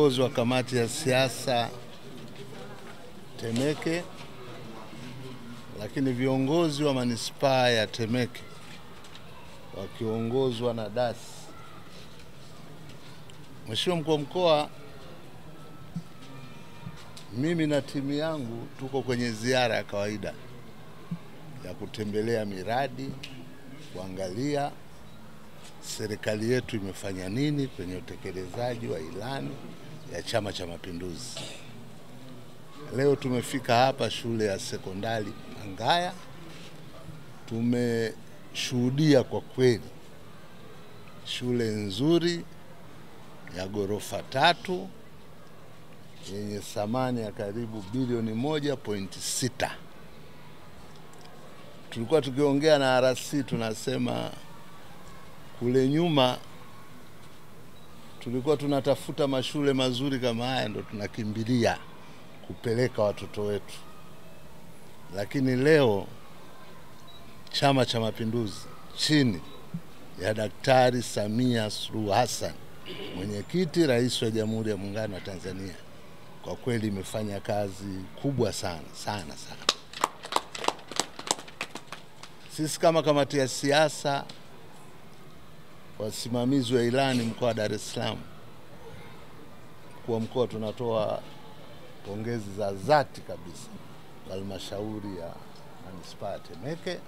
viongozi wa kamati ya siasa Temeke, lakini viongozi wa manispaa ya Temeke wakiongozwa na DAS. Mheshimiwa Mkuu wa Mkoa, mimi na timu yangu tuko kwenye ziara ya kawaida ya kutembelea miradi, kuangalia serikali yetu imefanya nini kwenye utekelezaji wa ilani ya Chama cha Mapinduzi. Leo tumefika hapa shule ya sekondari Angaya. Tumeshuhudia kwa kweli shule nzuri ya ghorofa 3 yenye thamani ya karibu bilioni 1.6. Tulikuwa tukiongea na RC, tunasema kule nyuma tulikuwa tunatafuta mashule mazuri kama haya, ndo tunakimbilia kupeleka watoto wetu. Lakini leo Chama cha Mapinduzi chini ya Daktari Samia Suluhu Hassan, mwenyekiti rais wa Jamhuri ya Muungano wa Tanzania, kwa kweli imefanya kazi kubwa sana. Sisi kama kamati ya siasa, wasimamizi wa ilani mkoa wa Dar es Salaam, mkuu wa mkoa, tunatoa pongezi za dhati kabisa halmashauri ya manispaa ya Temeke,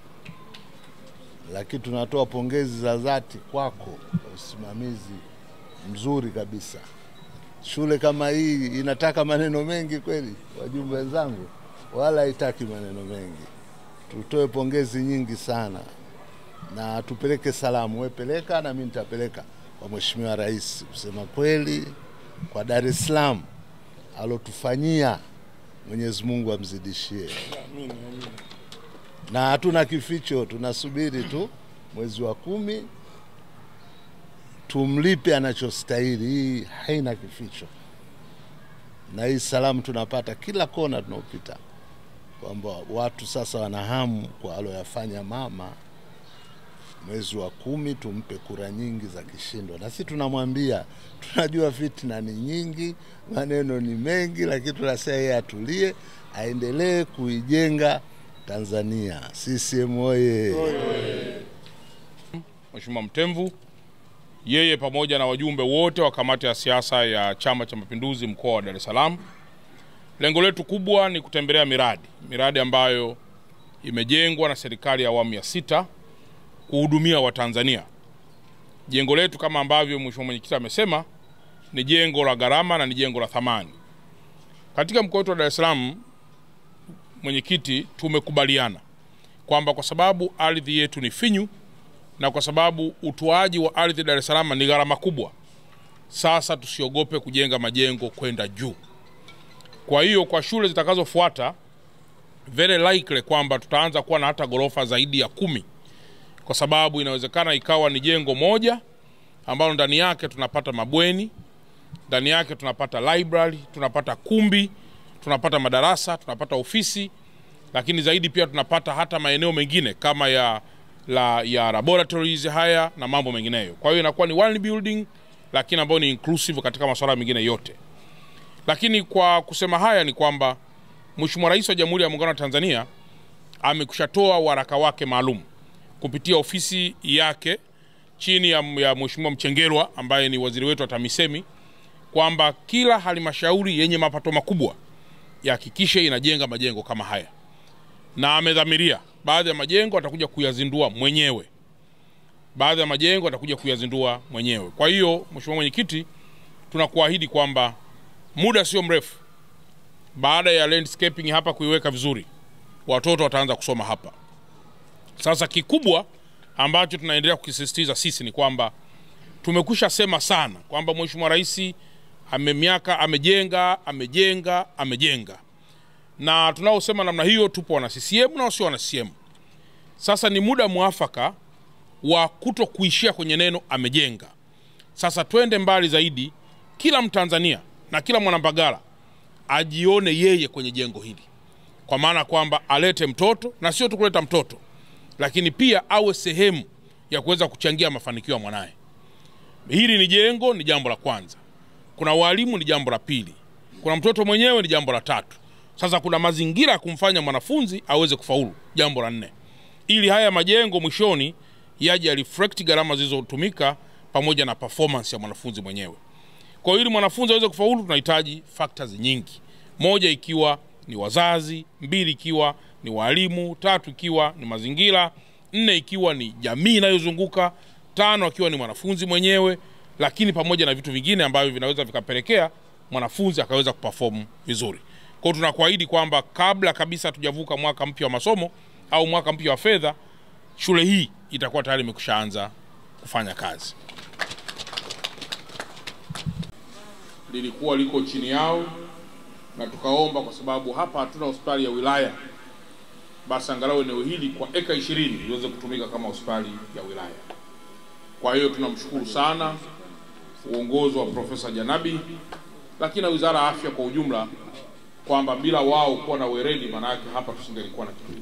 lakini tunatoa pongezi za dhati kwako, usimamizi mzuri kabisa. Shule kama hii inataka maneno mengi kweli, wajumbe wenzangu, wala haitaki maneno mengi. Tutoe pongezi nyingi sana na tupeleke salamu. Wewe peleka na mimi nitapeleka kwa Mheshimiwa Rais, kusema kweli kwa Dar es Salaam alotufanyia, Mwenyezi Mungu amzidishie. Na hatuna kificho, tunasubiri tu mwezi wa 10 tumlipe anachostahili. Hii haina kificho, na hii salamu tunapata kila kona tunapita, kwamba watu sasa wanahamu kwa aloyafanya mama. Mwezi wa 10 tumpe kura nyingi za kishindo, na sisi tunamwambia, tunajua fitna ni nyingi, maneno ni mengi, lakini tunasema yeye atulie, aendelee kuijenga Tanzania. CCM oye! Mheshimiwa Mtemvu, yeye pamoja na wajumbe wote wa kamati ya siasa ya Chama cha Mapinduzi mkoa wa Dar es Salaam, lengo letu kubwa ni kutembelea miradi ambayo imejengwa na serikali ya awamu ya 6 kuhudumia Watanzania. Jengo letu kama ambavyo Mheshimiwa Mwenyekiti amesema ni jengo la gharama na ni jengo la thamani. Katika mkoa wetu wa Dar es Salaam, Mwenyekiti, tumekubaliana kwamba kwa sababu ardhi yetu ni finyu na kwa sababu utoaji wa ardhi Dar es Salaam ni gharama kubwa, sasa tusiogope kujenga majengo kwenda juu. Kwa hiyo kwa shule zitakazofuata, very likely kwamba tutaanza kuwa na hata ghorofa zaidi ya 10, kwa sababu inawezekana ikawa ni jengo moja ambalo ndani yake tunapata mabweni, ndani yake tunapata library, tunapata kumbi, tunapata madarasa, tunapata ofisi, lakini zaidi pia tunapata hata maeneo mengine kama ya laboratories haya na mambo mengineyo. Kwa hiyo inakuwa ni one building, lakini ambayo ni inclusive katika masuala mengine yote. Lakini kwa kusema haya ni kwamba Mheshimiwa Rais wa Jamhuri ya Muungano wa Tanzania amekushatoa waraka wake maalum kupitia ofisi yake chini ya Mheshimiwa Mchengerwa ambaye ni waziri wetu wa TAMISEMI, kwamba kila halmashauri yenye mapato makubwa yahakikishe inajenga majengo kama haya, na amedhamiria baadhi ya majengo atakuja kuyazindua mwenyewe. Kwa hiyo Mheshimiwa Mwenyekiti, tunakuahidi kwamba muda sio mrefu baada ya landscaping hapa kuiweka vizuri, watoto wataanza kusoma hapa. Sasa kikubwa ambacho tunaendelea kukisisitiza sisi ni kwamba tumekwisha sema sana kwamba Mheshimiwa Rais amejenga. Na tunaosema namna hiyo tupo wana CCM na wasio wana CCM. Sasa ni muda mwafaka wa kuto kuishia kwenye neno amejenga. Sasa twende mbali zaidi, kila Mtanzania na kila Mwanambagala ajione yeye kwenye jengo hili, kwa maana kwamba alete mtoto, na sio tu kuleta mtoto, lakini pia awe sehemu ya kuweza kuchangia mafanikio ya mwanae. Hili ni jengo, ni jambo la kwanza. kuna walimu ni jambo la pili, kuna mtoto mwenyewe ni jambo la tatu. Sasa kuna mazingira ya kumfanya mwanafunzi aweze kufaulu, jambo la nne. Ili haya majengo mwishoni yaje reflect gharama zilizotumika pamoja na performance ya mwanafunzi mwenyewe. Kwa hiyo ili mwanafunzi aweze kufaulu tunahitaji factors nyingi. Moja ikiwa ni wazazi, mbili ikiwa ni walimu, tatu ikiwa ni mazingira, nne ikiwa ni jamii inayozunguka, tano ikiwa ni mwanafunzi mwenyewe, lakini pamoja na vitu vingine ambavyo vinaweza vikapelekea mwanafunzi akaweza kuperform vizuri. Kwa hiyo tunakuahidi kwamba kabla kabisa tujavuka mwaka mpya wa masomo au mwaka mpya wa fedha, shule hii itakuwa tayari imekwishaanza kufanya kazi. Lilikuwa liko chini yao na tukaomba, kwa sababu hapa hatuna hospitali ya wilaya, basi angalau eneo hili kwa eka 20 liweze kutumika kama hospitali ya wilaya. Kwa hiyo tunamshukuru sana uongozi wa Profesa Janabi, lakini na Wizara ya Afya kwa ujumla, kwamba bila wao kuwa na weredi maana yake hapa tusingelikuwa na kitu.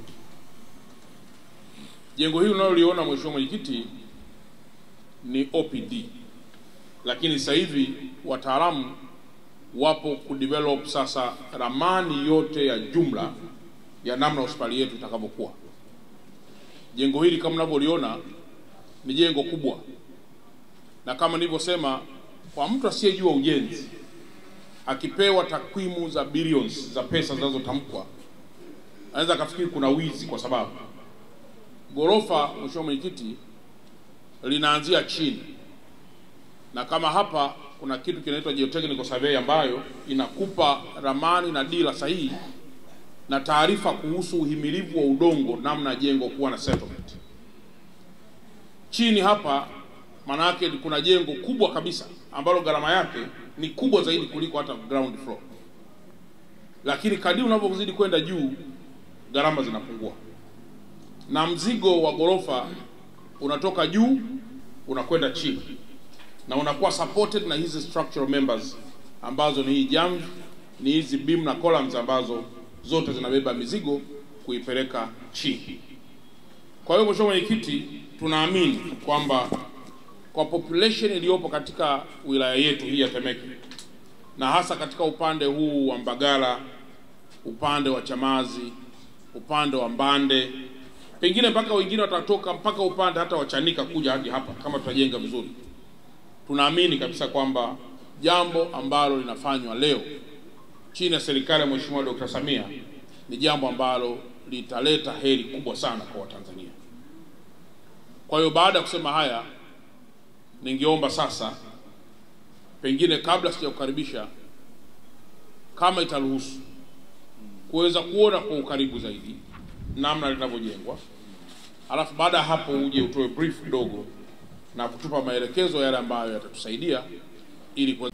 Jengo hili unaloliona Mheshimiwa Mwenyekiti ni OPD, lakini sasa hivi wataalamu wapo kudevelop sasa ramani yote ya jumla ya namna hospitali yetu itakavyokuwa. Jengo hili kama mnavyoliona ni jengo kubwa, na kama nilivyosema, kwa mtu asiyejua ujenzi akipewa takwimu za billions za pesa zinazotamkwa anaweza kafikiri kuna wizi, kwa sababu gorofa, Mheshimiwa Mwenyekiti, linaanzia chini, na kama hapa kuna kitu kinaitwa geotechnical survey ambayo inakupa ramani na dira sahihi na taarifa kuhusu uhimilivu wa udongo, namna jengo kuwa na settlement. Chini hapa maana yake kuna jengo kubwa kabisa ambalo gharama yake ni kubwa zaidi kuliko hata ground floor, lakini kadri unavyozidi kwenda juu gharama zinapungua, na mzigo wa gorofa unatoka juu unakwenda chini, na unakuwa supported na hizi structural members ambazo ni hii jamvi, ni hizi beam na columns ambazo zote zinabeba mizigo kuipeleka chini. Kwa hiyo Mheshimiwa Mwenyekiti, tunaamini kwamba kwa population iliyopo katika wilaya yetu hii ya Temeke, na hasa katika upande huu wa Mbagala, upande wa Chamazi, upande wa Mbande, pengine mpaka wengine watatoka mpaka upande hata wa Chanika kuja hadi hapa kama tutajenga vizuri, tunaamini kabisa kwamba jambo ambalo linafanywa leo chini ya serikali ya Mheshimiwa Dr. Samia ni jambo ambalo litaleta heri kubwa sana kwa Watanzania. Kwa hiyo baada ya kusema haya, ningeomba sasa, pengine kabla sijakukaribisha, kama itaruhusu, kuweza kuona kwa ukaribu zaidi namna linavyojengwa, alafu baada ya hapo uje utoe brief ndogo na kutupa maelekezo yale ambayo yatatusaidia ili kwa...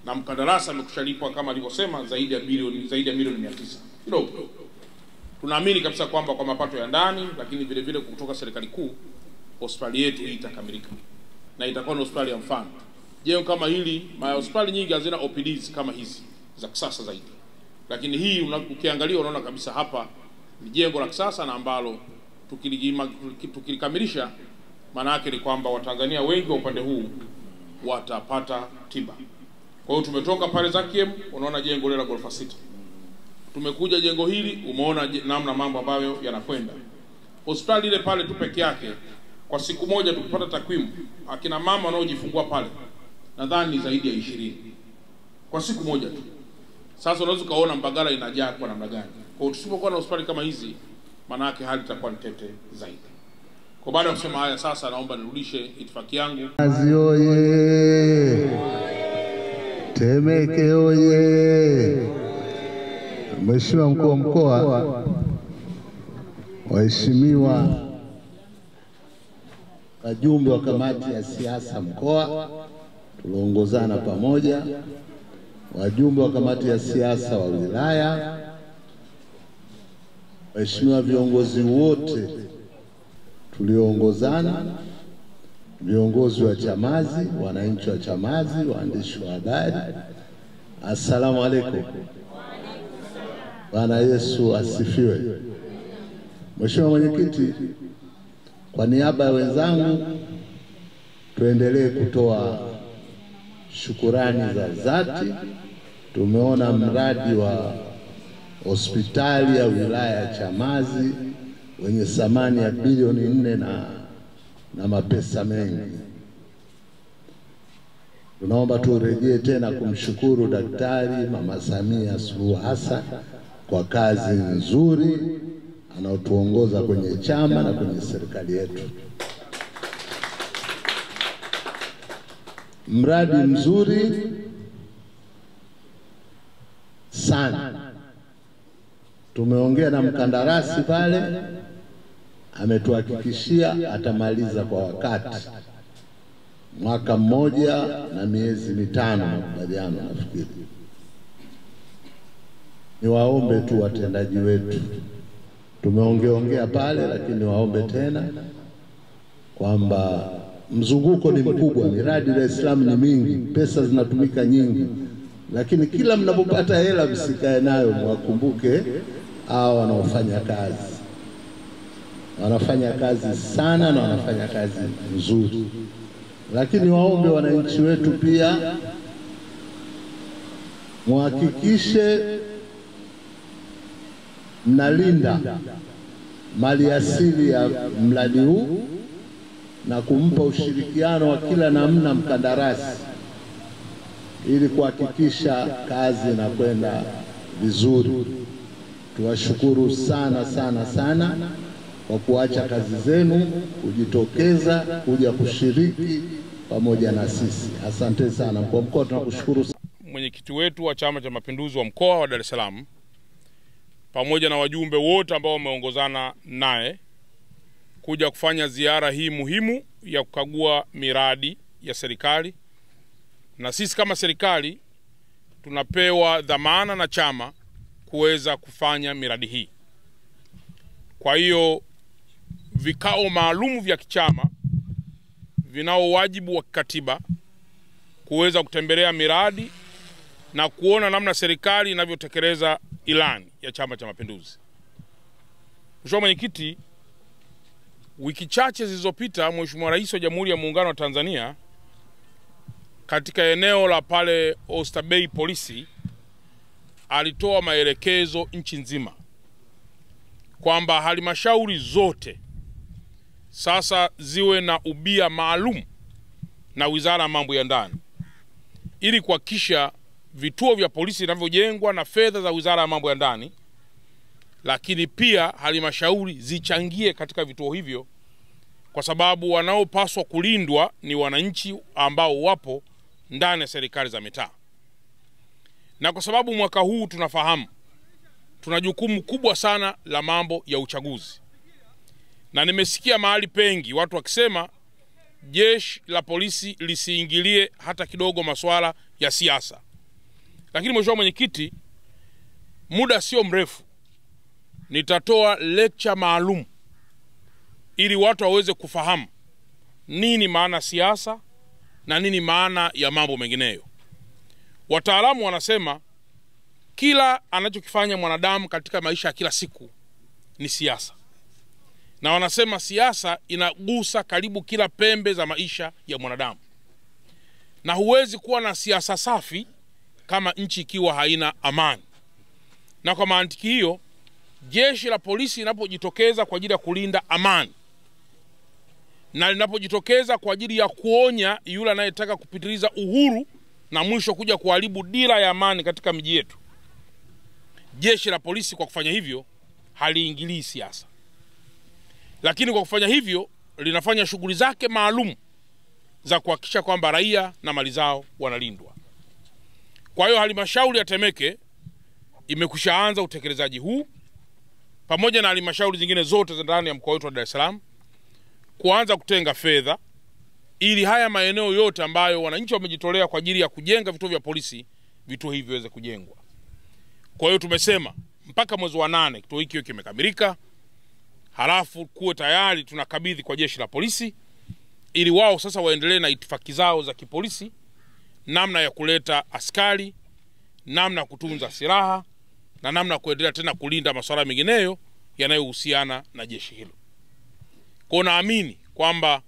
na mkandarasi amekushalipwa kama alivyosema zaidi ya milioni 900 kidogo. Tunaamini kabisa kwamba kwa mapato ya ndani, lakini vile vile kutoka serikali kuu, hospitali yetu hii itakamilika na itakuwa ni hospitali ya mfano. Jengo kama hili, hospitali nyingi hazina OPDs kama hizi za kisasa zaidi, lakini hii ukiangalia unaona kabisa hapa ni jengo la kisasa, na ambalo tukilikamilisha maana yake ni kwamba Watanzania wengi wa upande huu watapata tiba. Kwa hiyo tumetoka pale Zakiem, unaona jengo lile la ghorofa 6. Tumekuja jengo hili, umeona namna mambo ambayo yanakwenda. Hospitali ile pale tu peke yake, kwa siku moja tukipata takwimu, akina mama wanaojifungua pale nadhani zaidi ya 20 kwa siku moja tu. Sasa unaweza kaona Mbagala inajaa kwa namna gani. Kwa hiyo tusipokuwa na hospitali kama hizi, maana yake hali itakuwa ni tete zaidi. Kwa baada ya kusema haya, sasa naomba nirudishe itifaki yangu. Oye! Temeke oye! Mheshimiwa Mkuu wa Mkoa, waheshimiwa wajumbe wa kamati ya siasa mkoa tuliongozana pamoja, wajumbe wa kamati ya siasa wa wilaya, waheshimiwa viongozi wote tuliongozana, viongozi wa Chamazi, wananchi wa Chamazi, waandishi wa habari, assalamu alaikum. Bwana Yesu asifiwe. Mheshimiwa Mwenyekiti, kwa niaba ya wenzangu tuendelee kutoa shukurani za dhati. Tumeona mradi wa hospitali ya wilaya ya Chamazi wenye thamani ya bilioni 4 na mapesa mengi. Tunaomba turejee tena kumshukuru Daktari Mama Samia Suluhu Hassan kwa kazi nzuri anaotuongoza kwenye chama na kwenye serikali yetu. Mradi mzuri sana. Tumeongea na mkandarasi pale, ametuhakikishia atamaliza kwa wakati, mwaka 1 na miezi 5 makubaliano nafikiri. Niwaombe tu watendaji wetu, tumeongea pale, lakini waombe tena kwamba mzunguko ni mkubwa, miradi Dar es Salaam ni mingi, pesa zinatumika nyingi, lakini kila mnapopata hela msikae nayo, mwakumbuke hao wanaofanya kazi. Wanafanya kazi sana na wanafanya kazi nzuri. Lakini waombe wananchi wetu pia muhakikishe mnalinda mali asili ya mradi huu na kumpa ushirikiano wa kila namna mkandarasi ili kuhakikisha kazi inakwenda vizuri. Tuwashukuru sana kwa kuacha kazi zenu kujitokeza kuja kushiriki pamoja na sisi. Asante sana. Mkuu wa mkoa tunakushukuru. Mwenyekiti wetu wa Chama cha Mapinduzi wa mkoa wa Dar es Salaam pamoja na wajumbe wote ambao wameongozana naye kuja kufanya ziara hii muhimu ya kukagua miradi ya serikali, na sisi kama serikali tunapewa dhamana na chama kuweza kufanya miradi hii. Kwa hiyo vikao maalum vya kichama vinao wajibu wa kikatiba kuweza kutembelea miradi na kuona namna serikali inavyotekeleza ilani ya Chama cha Mapinduzi. Mheshimiwa Mwenyekiti, wiki chache zilizopita Mheshimiwa Rais wa Jamhuri ya Muungano wa Tanzania katika eneo la pale Oysterbay polisi alitoa maelekezo nchi nzima kwamba halmashauri zote sasa ziwe na ubia maalum na Wizara ya Mambo ya Ndani ili kuhakikisha vituo vya polisi vinavyojengwa na fedha za Wizara ya Mambo ya Ndani, lakini pia halmashauri zichangie katika vituo hivyo, kwa sababu wanaopaswa kulindwa ni wananchi ambao wapo ndani ya serikali za mitaa. Na kwa sababu mwaka huu tunafahamu tuna jukumu kubwa sana la mambo ya uchaguzi, na nimesikia mahali pengi watu wakisema jeshi la polisi lisiingilie hata kidogo masuala ya siasa. Lakini Mheshimiwa Mwenyekiti, muda sio mrefu nitatoa lecture maalum ili watu waweze kufahamu nini maana siasa na nini maana ya mambo mengineyo. Wataalamu wanasema kila anachokifanya mwanadamu katika maisha ya kila siku ni siasa, na wanasema siasa inagusa karibu kila pembe za maisha ya mwanadamu, na huwezi kuwa na siasa safi kama nchi ikiwa haina amani. Na kwa mantiki hiyo, jeshi la polisi linapojitokeza kwa ajili ya kulinda amani na linapojitokeza kwa ajili ya kuonya yule anayetaka kupitiliza uhuru na mwisho kuja kuharibu dira ya amani katika miji yetu, jeshi la polisi kwa kufanya hivyo haliingilii siasa, lakini kwa kufanya hivyo linafanya shughuli zake maalum za kuhakikisha kwamba raia na mali zao wanalindwa. Kwa hiyo halmashauri ya Temeke imekushaanza utekelezaji huu pamoja na halmashauri zingine zote za ndani ya mkoa wetu wa Dar es Salaam kuanza kutenga fedha ili haya maeneo yote ambayo wananchi wamejitolea kwa ajili ya kujenga vituo vya polisi, vituo hivi viweze kujengwa. Kwa hiyo tumesema mpaka mwezi wa 8 kituo hiki kimekamilika, halafu kuwe tayari tunakabidhi kwa jeshi la polisi ili wao sasa waendelee na itifaki zao za kipolisi, namna ya kuleta askari, namna ya kutunza silaha na namna ya kuendelea tena kulinda masuala mengineyo yanayohusiana na jeshi hilo. Kwa naamini kwamba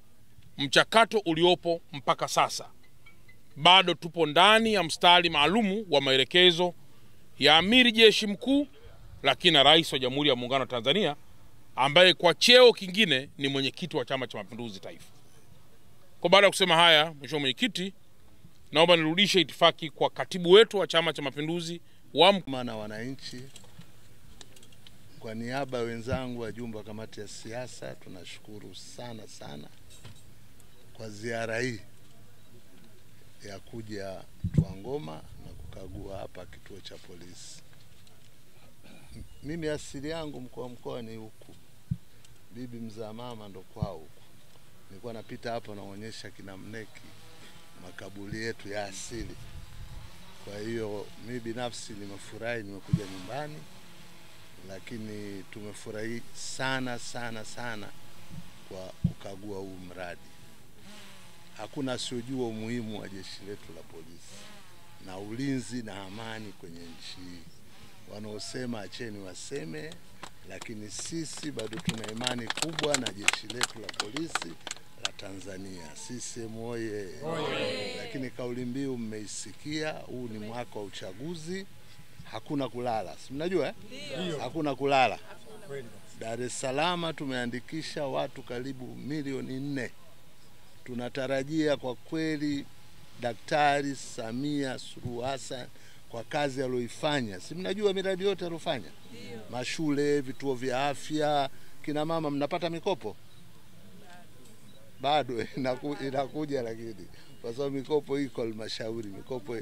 mchakato uliopo mpaka sasa bado tupo ndani ya mstari maalumu wa maelekezo ya Amiri Jeshi Mkuu, lakini na Rais wa Jamhuri ya Muungano wa Tanzania, ambaye kwa cheo kingine ni mwenyekiti wa Chama cha Mapinduzi Taifa. Kwa baada ya kusema haya, Mheshimiwa Mwenyekiti, naomba nirudishe itifaki kwa katibu wetu wa Chama cha Mapinduzi na wananchi. Kwa niaba ya wenzangu wajumbe wa kamati ya siasa, tunashukuru sana sana kwa ziara hii ya kuja Twangoma na kukagua hapa kituo cha polisi. Mimi asili yangu mkoa ni huku, bibi mzaa mama ndo kwao huku. Nilikuwa napita hapa naonyesha kina Mneki makaburi yetu ya asili. Kwa hiyo mimi binafsi nimefurahi, nimekuja nyumbani, lakini tumefurahi sana sana sana kwa kukagua huu mradi. Hakuna asiyojua umuhimu wa jeshi letu la polisi na ulinzi na amani kwenye nchi hii. Wanaosema acheni waseme, lakini sisi bado tuna imani kubwa na jeshi letu la polisi la Tanzania. CCM oye! Lakini kauli mbiu mmeisikia, huu ni mwaka wa uchaguzi, hakuna kulala. Si mnajua hakuna kulala. Dar es Salaam tumeandikisha watu karibu milioni 4. Tunatarajia kwa kweli Daktari Samia Suluhu Hassan kwa kazi aliyoifanya. Si mnajua miradi yote aliyofanya? Mashule, vituo vya afya, kina mama mnapata mikopo? Bado inakuja, lakini kwa sababu mikopo iko halmashauri, mikopo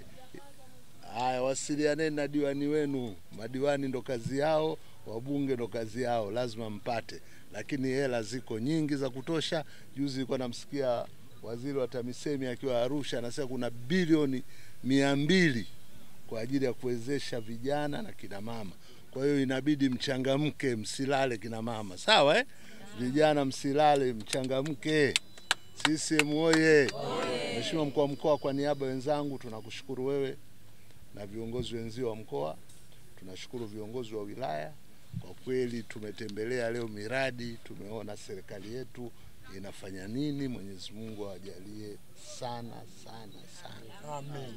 haya, wasilianeni na diwani wenu. Madiwani ndo kazi yao, wabunge ndo kazi yao, lazima mpate. Lakini hela ziko nyingi za kutosha. Juzi nilikuwa namsikia waziri wa TAMISEMI akiwa Arusha anasema kuna bilioni 200 kwa ajili ya kuwezesha vijana na kina mama. Kwa hiyo inabidi mchangamke, msilale kina mama. Sawa Vijana msilale, mchangamke. CCM oye! Mheshimiwa Mkuu wa Mkoa, kwa niaba wenzangu tunakushukuru wewe na viongozi wenzio wa mkoa. Tunashukuru viongozi wa wilaya. Kwa kweli tumetembelea leo miradi, tumeona serikali yetu inafanya nini. Mwenyezi Mungu awajalie sana sana sana. Amen.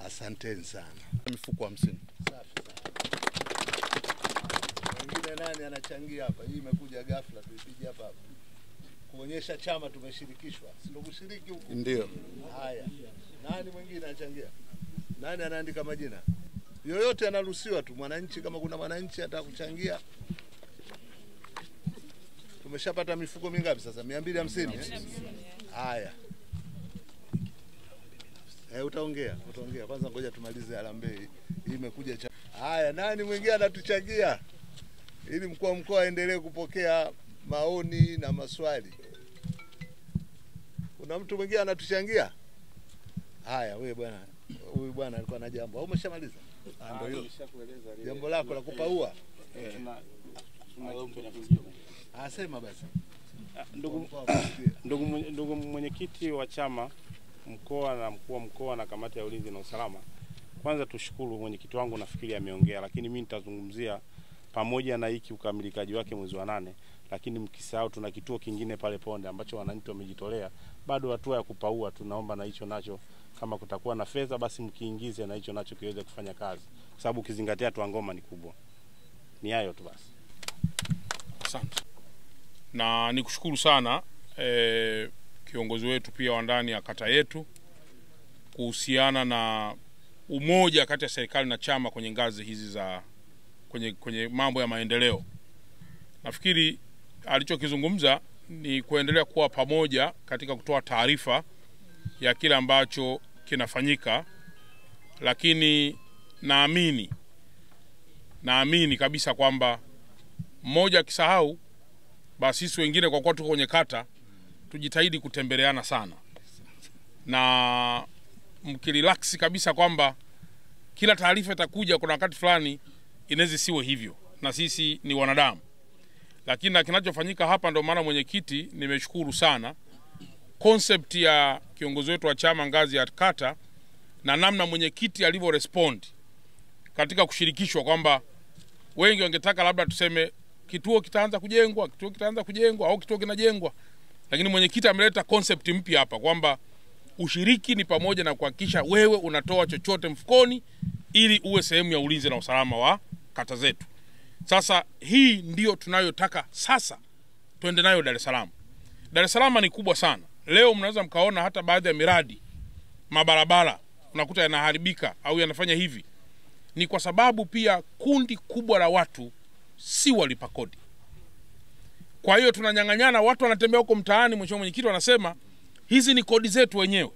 Asanteni sana. Mifuko 50. Safi sana. Wengine nani anachangia hapa? Hii imekuja ghafla, tuipige hapa kuonyesha chama tumeshirikishwa. Si ndio kushiriki huko? Ndio. Haya. Nani mwingine anachangia? Nani anaandika majina? Yoyote anaruhusiwa tu, mwananchi, kama kuna mwananchi ataka kuchangia. Tumeshapata mifuko mingapi sasa? 250. Haya. Utaongea. Kwanza ngoja tumalize harambee. Hii imekuja haya, nani mwingine anatuchangia? Ili mkuu wa mkoa aendelee kupokea maoni na maswali. Kuna mtu mwingine anatuchangia? Haya, wewe bwana. Huyu bwana alikuwa na jambo. Au umeshamaliza? Ndio hiyo. Jambo lako la kupaua. Asema basi. Ndugu mwenyekiti wa chama mkoa na mkuu wa mkoa na kamati ya ulinzi na usalama, kwanza tushukuru. Mwenyekiti wangu nafikiri ameongea, lakini mimi nitazungumzia pamoja na hiki ukamilikaji wake mwezi wa 8, lakini mkisahau tuna kituo kingine pale Ponde ambacho wananchi wamejitolea. Bado hatua ya kupaua, tunaomba na hicho nacho kama kutakuwa na fedha basi mkiingize na hicho nacho kiweze kufanya kazi, kwa sababu ukizingatia Twangoma ni kubwa. Ni hayo tu basi. Asante. Na nikushukuru sana kiongozi wetu pia wa ndani ya kata yetu kuhusiana na umoja kati ya serikali na chama kwenye ngazi hizi za kwenye mambo ya maendeleo. Nafikiri alichokizungumza ni kuendelea kuwa pamoja katika kutoa taarifa ya kile ambacho kinafanyika, lakini naamini kabisa kwamba mmoja akisahau basi sisi wengine kwa kuwa tuko kwenye kata tujitahidi kutembeleana sana, na mkirelax kabisa kwamba kila taarifa itakuja kuna wakati fulani inaweza siwe hivyo, na sisi ni wanadamu. Lakini na kinachofanyika hapa, ndio maana mwenyekiti nimeshukuru sana concept ya kiongozi wetu wa chama ngazi ya kata na namna mwenyekiti alivyo respond katika kushirikishwa, kwamba wengi wangetaka labda tuseme kituo kitaanza kujengwa au kituo kinajengwa, lakini mwenyekiti ameleta concept mpya hapa kwamba Ushiriki ni pamoja na kuhakikisha wewe unatoa chochote mfukoni ili uwe sehemu ya ulinzi na usalama wa kata zetu. Sasa hii ndio tunayotaka sasa tuende nayo Dar es Salaam. Dar es Salaam ni kubwa sana. Leo mnaweza mkaona hata baadhi ya miradi, mabarabara unakuta yanaharibika au yanafanya hivi. Ni kwa sababu pia kundi kubwa la watu si walipa kodi. Kwa hiyo tunanyang'anyana, watu wanatembea huko mtaani, mheshimiwa mwenyekiti wanasema hizi ni kodi zetu wenyewe.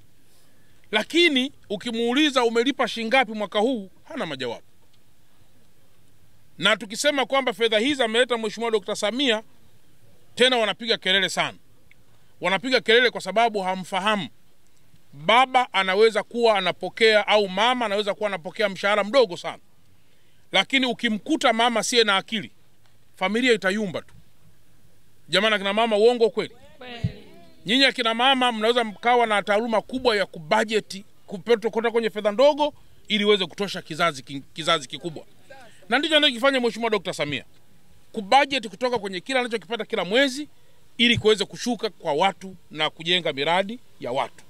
Lakini ukimuuliza umelipa shingapi mwaka huu, hana majawabu. Na tukisema kwamba fedha hizi ameleta mheshimiwa Dr. Samia, tena wanapiga kelele sana. Wanapiga kelele kwa sababu hamfahamu. Baba anaweza kuwa anapokea au mama anaweza kuwa anapokea mshahara mdogo sana. Lakini ukimkuta mama siye na akili, familia itayumba tu. Jamani kina mama, uongo kweli? Nyinyi kina mama mnaweza mkawa na taaluma kubwa ya kubudgeti, kupeleka kutoka kwenye fedha ndogo ili uweze kutosha kizazi kikubwa. Na ndicho anachofanya mheshimiwa Dr. Samia. Kubudget kutoka kwenye kila anachokipata kila mwezi ili kuweze kushuka kwa watu na kujenga miradi ya watu.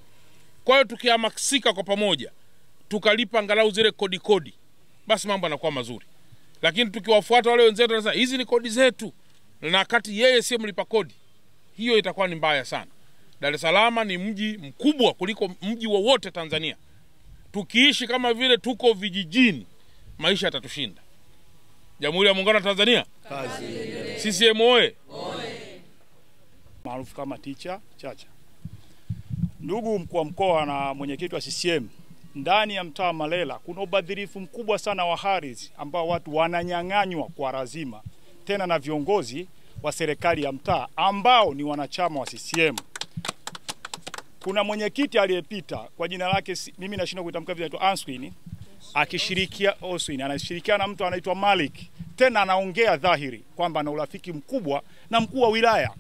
Kwa hiyo tukihamasika kwa pamoja, tukalipa angalau zile kodi, basi mambo yanakuwa mazuri. Lakini tukiwafuata wale wenzetu wanasema hizi ni kodi zetu, na kati yeye si mlipa kodi, hiyo itakuwa ni mbaya sana. Dar es Salaam ni mji mkubwa kuliko mji wowote Tanzania. Tukiishi kama vile tuko vijijini, maisha yatatushinda. Jamhuri ya Muungano wa Tanzania, kazi. CCM oye! Maarufu kama Ticha Chacha. Ndugu mkuu wa mkoa na mwenyekiti wa CCM, ndani ya mtaa Malela kuna ubadhirifu mkubwa sana wa ardhi ambao watu wananyang'anywa kwa lazima, tena na viongozi wa serikali ya mtaa ambao ni wanachama wa CCM. Kuna mwenyekiti aliyepita kwa jina lake mimi nashindwa kuitamka vile, anaitwa Answin, anashirikiana na mtu anaitwa Malik, tena anaongea dhahiri kwamba ana urafiki mkubwa na mkuu wa wilaya,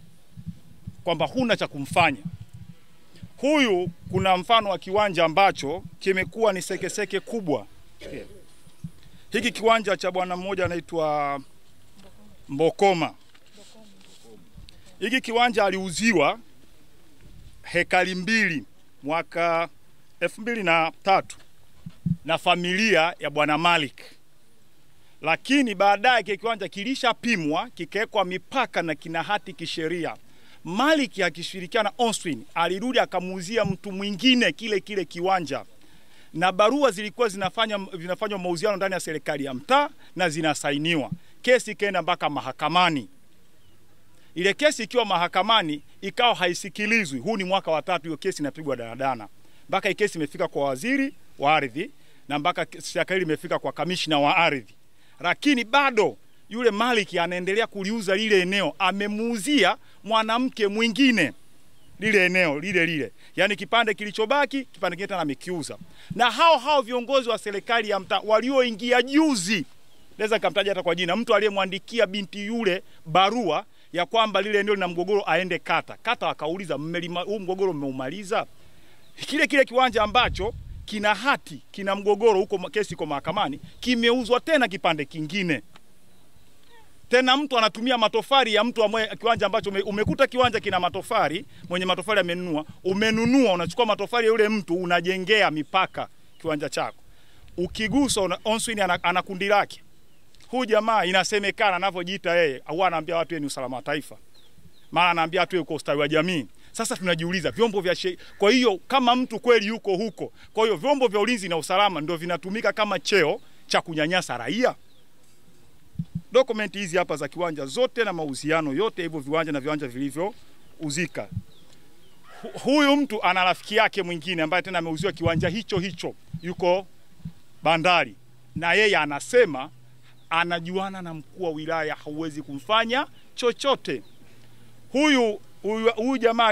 kwamba huna cha kumfanya huyu. Kuna mfano wa kiwanja ambacho kimekuwa ni sekeseke kubwa. Hiki kiwanja cha bwana mmoja anaitwa Mbokoma. Hiki kiwanja aliuziwa hekari 2 mwaka 2003 na familia ya bwana Malik. Lakini baadaye kile kiwanja kilishapimwa, kikawekwa mipaka na kina hati kisheria. Malik akishirikiana na Onswin alirudi akamuuzia mtu mwingine kile kiwanja. Na barua zilikuwa zinafanywa mauziano ndani ya serikali ya mtaa na zinasainiwa. Kesi ikaenda mpaka mahakamani. Ile kesi ikiwa mahakamani ikawa haisikilizwi. Huu ni mwaka wa 3 hiyo kesi inapigwa danadana. Mpaka hii kesi imefika kwa waziri wa ardhi na mpaka serikali imefika kwa kamishna wa ardhi. Lakini bado yule Malik anaendelea kuliuza lile eneo, amemuuzia mwanamke mwingine lile eneo lile. Yaani kipande kilichobaki, kipande kingine tena amekiuza. Na hao viongozi wa serikali ya mtaa walioingia juzi, naweza kumtaja hata kwa jina, mtu aliyemwandikia binti yule barua ya kwamba lile eneo lina mgogoro aende kata. Kata wakauliza, huu mgogoro mmeumaliza? Kile kiwanja ambacho kina hati, kina mgogoro huko, kesi iko mahakamani, kimeuzwa tena kipande kingine. Tena mtu anatumia matofali ya mtu ambaye kiwanja ambacho umekuta kiwanja kina matofali, mwenye matofali amenunua, unachukua matofali ya yule mtu unajengea mipaka kiwanja chako. Ukigusa Onswin ana kundi lake. Huyu jamaa inasemekana anavyojiita yeye, au anaambia watu ni usalama wa taifa. Maana anaambia watu yuko ustawi wa jamii. Sasa tunajiuliza vyombo vya kwa hiyo kama mtu kweli yuko huko, kwa hiyo vyombo vya ulinzi na usalama ndio vinatumika kama cheo cha kunyanyasa raia? Dokumenti hizi hapa za kiwanja zote na mauziano yote hivyo viwanja na viwanja vilivyouzika. Huyu mtu ana rafiki yake mwingine ambaye tena ameuziwa kiwanja hicho yuko bandari, na yeye anasema anajuana na mkuu wa wilaya, hauwezi kumfanya chochote. Huyu jamaa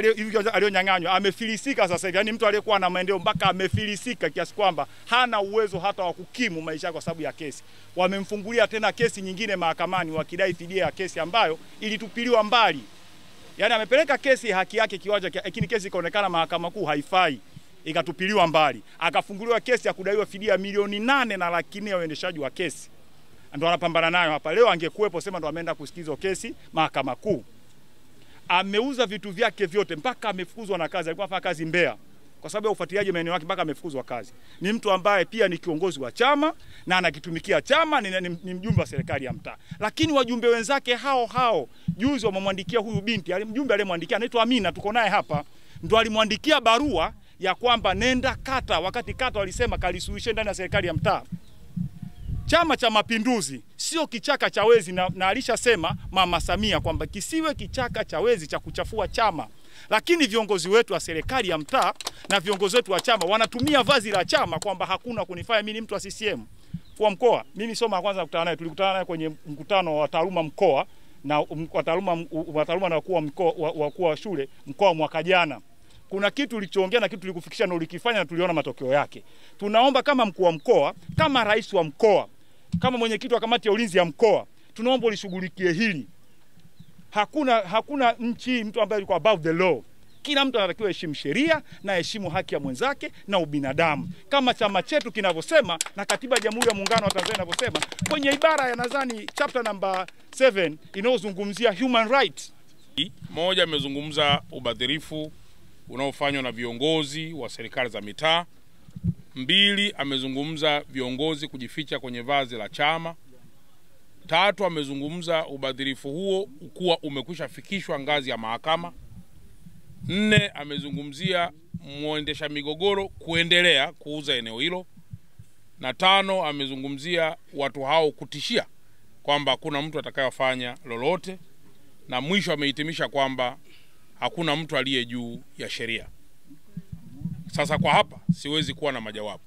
aliyonyang'anywa amefilisika sasa hivi. Yaani mtu aliyekuwa na maendeleo mpaka amefilisika kiasi kwamba hana uwezo hata wa kukimu maisha kwa sababu ya kesi. Wamemfungulia tena kesi nyingine mahakamani wakidai fidia ya kesi ambayo ilitupiliwa mbali. Yaani amepeleka kesi haki yake kiwanja, lakini kesi ikaonekana mahakama kuu haifai, ikatupiliwa mbali. Akafunguliwa kesi ya kudaiwa fidia milioni 8 na laki 4 ya uendeshaji wa kesi. Ndio anapambana nayo hapa. Leo angekuepo sema ndo ameenda kusikizwa kesi mahakama kuu. Ameuza vitu vyake vyote mpaka amefukuzwa na kazi. Alikuwa anafanya kazi Mbeya. kwa sababu ya ufuatiliaji maeneo yake mpaka amefukuzwa kazi. Ni mtu ambaye pia ni kiongozi wa chama na anakitumikia chama, ni mjumbe wa serikali ya mtaa. Lakini wajumbe wenzake hao juzi wamemwandikia huyu binti, mjumbe aliyemwandikia anaitwa Amina, tuko naye hapa, ndo alimwandikia barua ya kwamba nenda kata, wakati kata walisema kalisuhishe ndani ya serikali ya mtaa. Chama cha Mapinduzi sio kichaka cha wezi, na alishasema Mama Samia kwamba kisiwe kichaka cha wezi cha kuchafua chama. Lakini viongozi wetu wa serikali ya mtaa na viongozi wetu wa chama wanatumia vazi la chama kwamba hakuna kunifanya mimi ni mtu wa CCM. Kwa mkoa, mimi sio mara kwanza kukutana naye, tulikutana naye kwenye mkutano wa taaluma mkoa na taaluma na wakuu wa shule mkoa mwaka jana. Kuna kitu ulichoongea na kitu tulikufikisha na ulikifanya na tuliona matokeo yake. Tunaomba kama mkuu wa mkoa, kama rais wa mkoa, kama mwenyekiti wa kamati ya ulinzi ya mkoa, tunaomba ulishughulikie hili. Hakuna nchi mtu ambaye yuko above the law. Kila mtu anatakiwa heshimu sheria na heshimu haki ya mwenzake na ubinadamu. Kama chama chetu kinavyosema na katiba ya Jamhuri ya Muungano wa Tanzania inavyosema kwenye ibara ya nadhani chapter number 7 inayozungumzia human rights. Moja, amezungumza ubadhirifu unaofanywa na viongozi wa serikali za mitaa. 2, amezungumza viongozi kujificha kwenye vazi la chama. 3, amezungumza ubadhirifu huo kuwa umekwisha fikishwa ngazi ya mahakama. 4, amezungumzia muendesha migogoro kuendelea kuuza eneo hilo. Na 5, amezungumzia watu hao kutishia kwamba kuna mtu atakayefanya lolote. Na mwisho amehitimisha kwamba hakuna mtu aliye juu ya sheria. Sasa kwa hapa siwezi kuwa na majawabu,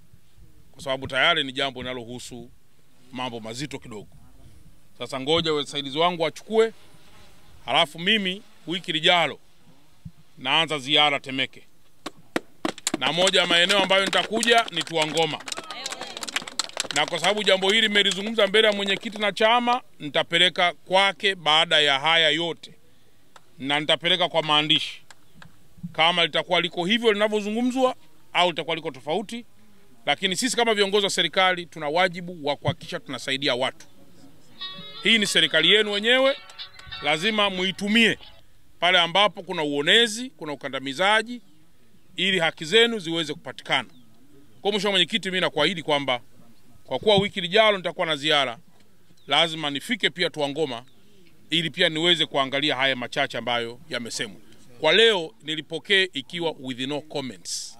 kwa sababu tayari ni jambo linalohusu mambo mazito kidogo. Sasa ngoja wasaidizi wangu wachukue, halafu mimi wiki lijalo naanza ziara Temeke. Na moja ya maeneo ambayo nitakuja ni Tuangoma. Na kwa sababu jambo hili nimelizungumza mbele ya mwenyekiti na chama, nitapeleka kwake baada ya haya yote. Na nitapeleka kwa maandishi kama litakuwa liko hivyo linavyozungumzwa au litakuwa liko tofauti. Lakini sisi kama viongozi wa serikali tuna wajibu wa kuhakikisha tunasaidia watu. Hii ni serikali yenu wenyewe, lazima muitumie pale ambapo kuna uonezi, kuna ukandamizaji, ili haki zenu ziweze kupatikana. Kwa mwisho mwenyekiti, mimi nakuahidi kwamba kwa kuwa wiki lijalo nitakuwa na ziara, lazima nifike pia Tuangoma ili pia niweze kuangalia haya machache ambayo yamesemwa. Kwa leo nilipokee ikiwa with no comments.